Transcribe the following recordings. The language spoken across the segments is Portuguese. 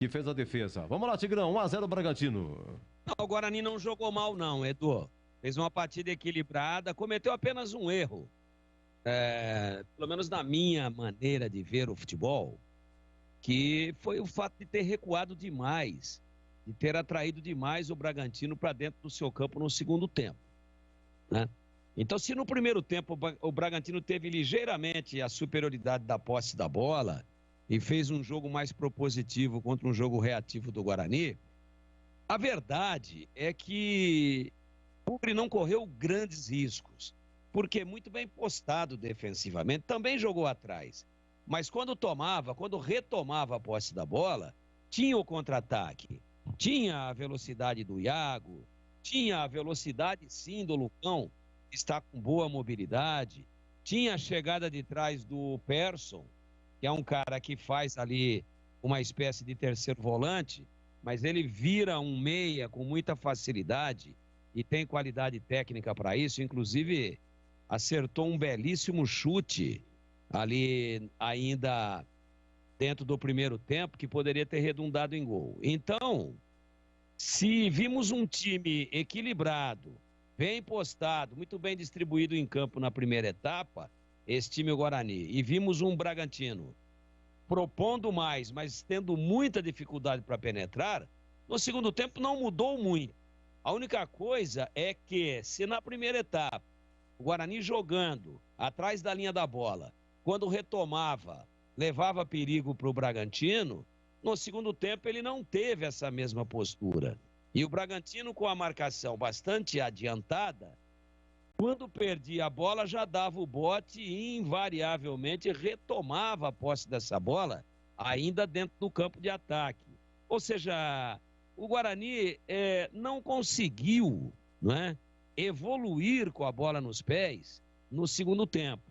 que fez a defesa. Vamos lá, Tigrão, 1-0 Bragantino. Não, o Guarani não jogou mal não, Edu. Fez uma partida equilibrada, cometeu apenas um erro. Pelo menos na minha maneira de ver o futebol, que foi o fato de ter recuado demais, de ter atraído demais o Bragantino para dentro do seu campo no segundo tempo, né? Então, se no primeiro tempo o Bragantino teve ligeiramente a superioridade da posse da bola e fez um jogo mais propositivo contra um jogo reativo do Guarani, a verdade é que o Bugre não correu grandes riscos, porque muito bem postado defensivamente, também jogou atrás. Mas quando retomava a posse da bola, tinha o contra-ataque, tinha a velocidade do Iago, tinha a velocidade sim do Lucão, que está com boa mobilidade, tinha a chegada de trás do Persson, que é um cara que faz ali uma espécie de terceiro volante, mas ele vira um meia com muita facilidade e tem qualidade técnica para isso, inclusive acertou um belíssimo chute ali ainda dentro do primeiro tempo que poderia ter redundado em gol. Então, se vimos um time equilibrado, bem postado, muito bem distribuído em campo na primeira etapa, esse time Guarani, e vimos um Bragantino propondo mais, mas tendo muita dificuldade para penetrar, no segundo tempo não mudou muito. A única coisa é que, se na primeira etapa, o Guarani jogando atrás da linha da bola, quando retomava, levava perigo para o Bragantino, no segundo tempo ele não teve essa mesma postura. E o Bragantino, com a marcação bastante adiantada, quando perdia a bola, já dava o bote e invariavelmente retomava a posse dessa bola, ainda dentro do campo de ataque. Ou seja, o Guarani não conseguiu, não é, evoluir com a bola nos pés no segundo tempo.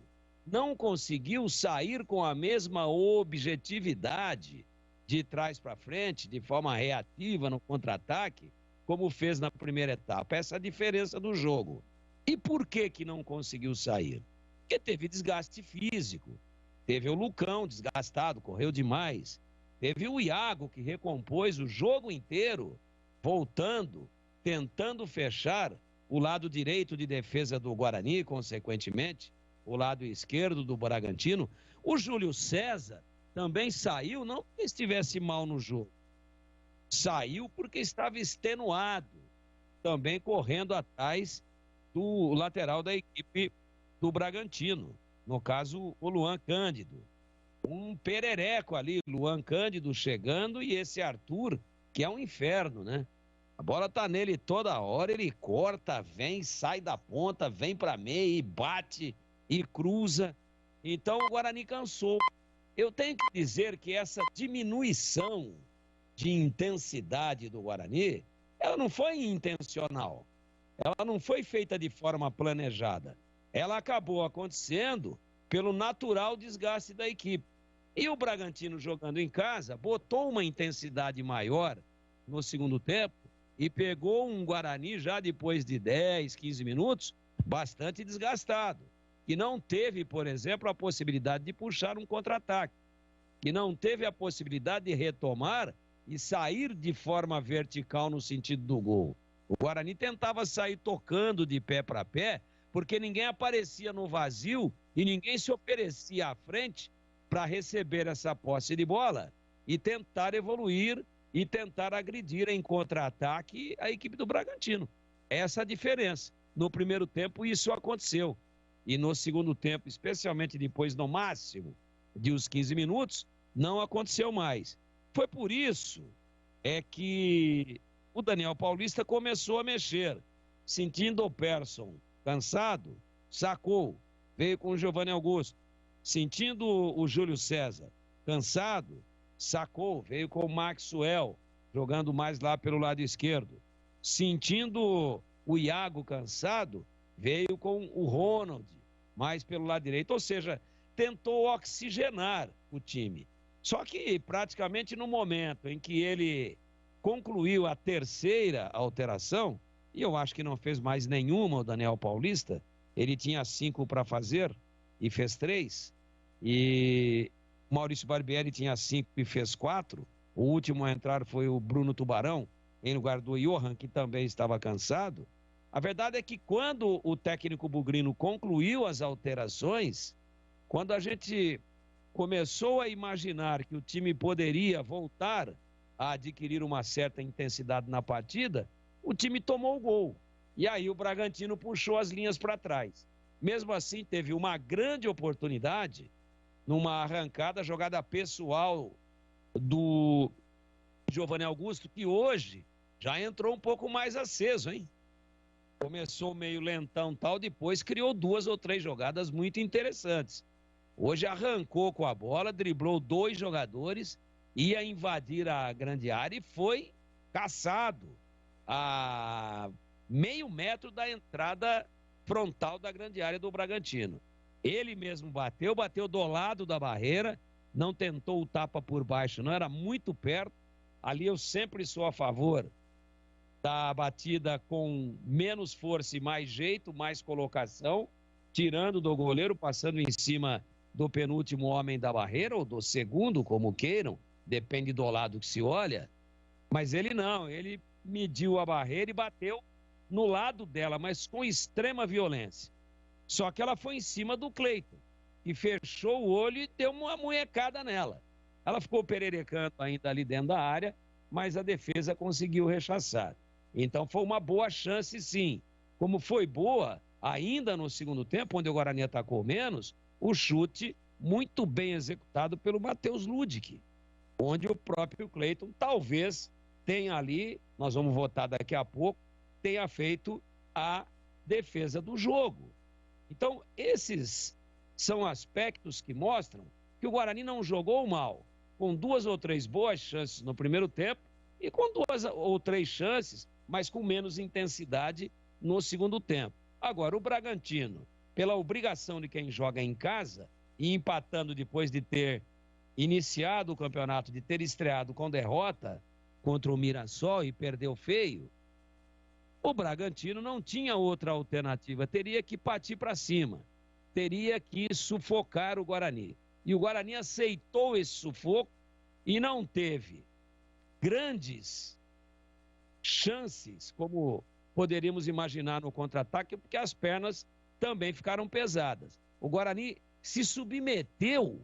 Não conseguiu sair com a mesma objetividade de trás para frente, de forma reativa no contra-ataque, como fez na primeira etapa. Essa é a diferença do jogo. E por que não conseguiu sair? Porque teve desgaste físico. Teve o Lucão desgastado, correu demais. Teve o Iago, que recompôs o jogo inteiro, voltando, tentando fechar o lado direito de defesa do Guarani, consequentemente, o lado esquerdo do Bragantino. O Júlio César também saiu, não porque estivesse mal no jogo. Saiu porque estava extenuado, também correndo atrás do lateral da equipe do Bragantino, no caso o Luan Cândido. Um perereco ali, Luan Cândido chegando, e esse Arthur, que é um inferno, né? A bola tá nele toda hora, ele corta, vem, sai da ponta, vem pra meia e bate e cruza. Então o Guarani cansou. Eu tenho que dizer que essa diminuição de intensidade do Guarani, ela não foi intencional. Ela não foi feita de forma planejada. Ela acabou acontecendo pelo natural desgaste da equipe. E o Bragantino, jogando em casa, botou uma intensidade maior no segundo tempo e pegou um Guarani já depois de 10, 15 minutos, bastante desgastado, que não teve, por exemplo, a possibilidade de puxar um contra-ataque, que não teve a possibilidade de retomar e sair de forma vertical no sentido do gol. O Guarani tentava sair tocando de pé para pé, porque ninguém aparecia no vazio e ninguém se oferecia à frente para receber essa posse de bola e tentar evoluir e tentar agredir em contra-ataque a equipe do Bragantino. Essa a diferença. No primeiro tempo isso aconteceu. E no segundo tempo, especialmente depois no máximo de uns 15 minutos, não aconteceu mais. Foi por isso que o Daniel Paulista começou a mexer, sentindo o Persson cansado, sacou, veio com o Giovanni Augusto, sentindo o Júlio César cansado, sacou, veio com o Maxwell, jogando mais lá pelo lado esquerdo, sentindo o Iago cansado, veio com o Ronald, mais pelo lado direito, ou seja, tentou oxigenar o time. Só que praticamente no momento em que ele concluiu a terceira alteração, e eu acho que não fez mais nenhuma o Daniel Paulista, ele tinha 5 para fazer e fez 3, e Maurício Barbieri tinha 5 e fez 4, O último a entrar foi o Bruno Tubarão, em lugar do Johan, que também estava cansado. A verdade é que quando o técnico bugrino concluiu as alterações, quando a gente começou a imaginar que o time poderia voltar a adquirir uma certa intensidade na partida, o time tomou o gol. E aí o Bragantino puxou as linhas para trás. Mesmo assim, teve uma grande oportunidade numa arrancada, jogada pessoal do Giovanni Augusto, que hoje já entrou um pouco mais aceso, hein? Começou meio lentão tal, depois criou 2 ou 3 jogadas muito interessantes. Hoje arrancou com a bola, driblou 2 jogadores, ia invadir a grande área e foi caçado a meio metro da entrada frontal da grande área do Bragantino. Ele mesmo bateu do lado da barreira, não tentou o tapa por baixo, não, era muito perto. Ali eu sempre sou a favor da batida com menos força e mais jeito, mais colocação, tirando do goleiro, passando em cima do penúltimo homem da barreira, ou do segundo, como queiram, depende do lado que se olha. Mas ele não, ele mediu a barreira e bateu no lado dela, mas com extrema violência. Só que ela foi em cima do Cleiton, que fechou o olho e deu uma munhecada nela. Ela ficou pererecando ainda ali dentro da área, mas a defesa conseguiu rechaçar. Então foi uma boa chance, sim. Como foi boa, ainda no segundo tempo, onde o Guarani atacou menos, o chute muito bem executado pelo Matheus Ludick, onde o próprio Cleiton talvez tenha ali, nós vamos votar daqui a pouco, tenha feito a defesa do jogo. Então, esses são aspectos que mostram que o Guarani não jogou mal, com 2 ou 3 boas chances no primeiro tempo e com 2 ou 3 chances, mas com menos intensidade no segundo tempo. Agora, o Bragantino, pela obrigação de quem joga em casa e empatando depois de ter iniciado o campeonato, de ter estreado com derrota contra o Mirassol e perdeu feio, o Bragantino não tinha outra alternativa, teria que partir para cima, teria que sufocar o Guarani. E o Guarani aceitou esse sufoco e não teve grandes chances, como poderíamos imaginar no contra-ataque, porque as pernas também ficaram pesadas. O Guarani se submeteu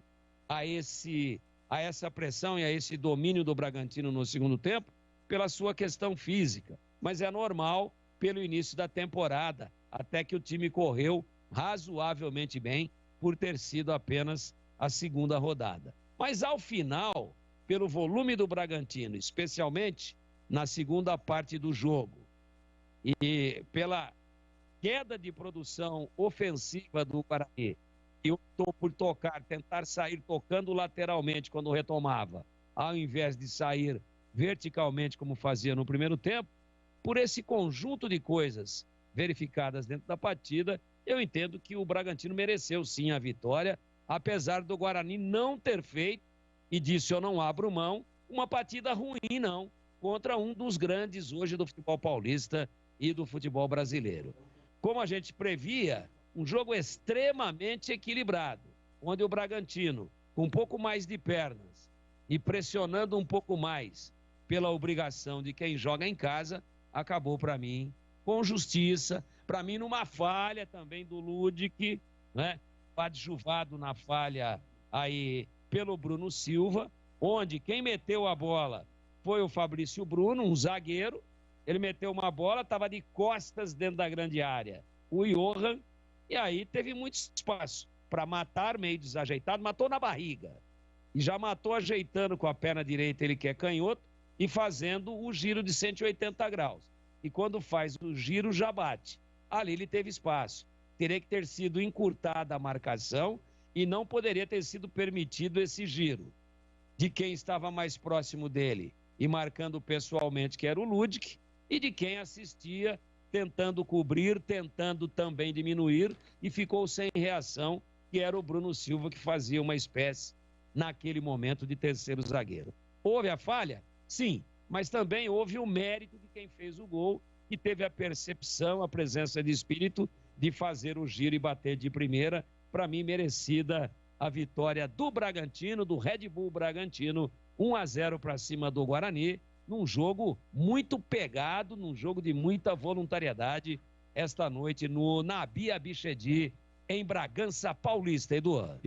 a essa pressão e a esse domínio do Bragantino no segundo tempo pela sua questão física, mas é normal pelo início da temporada, até que o time correu razoavelmente bem por ter sido apenas a segunda rodada. Mas ao final, pelo volume do Bragantino, especialmente na segunda parte do jogo, e pela queda de produção ofensiva do Guarani, que optou por tentar sair tocando lateralmente quando retomava, ao invés de sair verticalmente como fazia no primeiro tempo, por esse conjunto de coisas verificadas dentro da partida, eu entendo que o Bragantino mereceu sim a vitória, apesar do Guarani não ter feito, e disso eu não abro mão, uma partida ruim não, contra um dos grandes hoje do futebol paulista e do futebol brasileiro. Como a gente previa, um jogo extremamente equilibrado, onde o Bragantino, com um pouco mais de pernas e pressionando um pouco mais pela obrigação de quem joga em casa, acabou para mim com justiça, para mim numa falha também do Ludick, né? Adjuvado na falha aí pelo Bruno Silva, onde quem meteu a bola foi o Fabrício Bruno, um zagueiro. Ele meteu uma bola, estava de costas dentro da grande área, o Johan, e aí teve muito espaço para matar, meio desajeitado, matou na barriga. E já matou ajeitando com a perna direita, ele que é canhoto, e fazendo o giro de 180 graus. E quando faz o giro, já bate. Ali ele teve espaço. Teria que ter sido encurtada a marcação e não poderia ter sido permitido esse giro. De quem estava mais próximo dele e marcando pessoalmente, que era o Ludick, e de quem assistia, tentando cobrir, tentando também diminuir, e ficou sem reação, que era o Bruno Silva, que fazia uma espécie, naquele momento, de terceiro zagueiro. Houve a falha? Sim, mas também houve o mérito de quem fez o gol, que teve a percepção, a presença de espírito de fazer o giro e bater de primeira. Para mim, merecida a vitória do Bragantino, do Red Bull Bragantino, 1-0 para cima do Guarani, num jogo muito pegado, num jogo de muita voluntariedade, esta noite no Nabi Abichedi, em Bragança Paulista, Eduardo.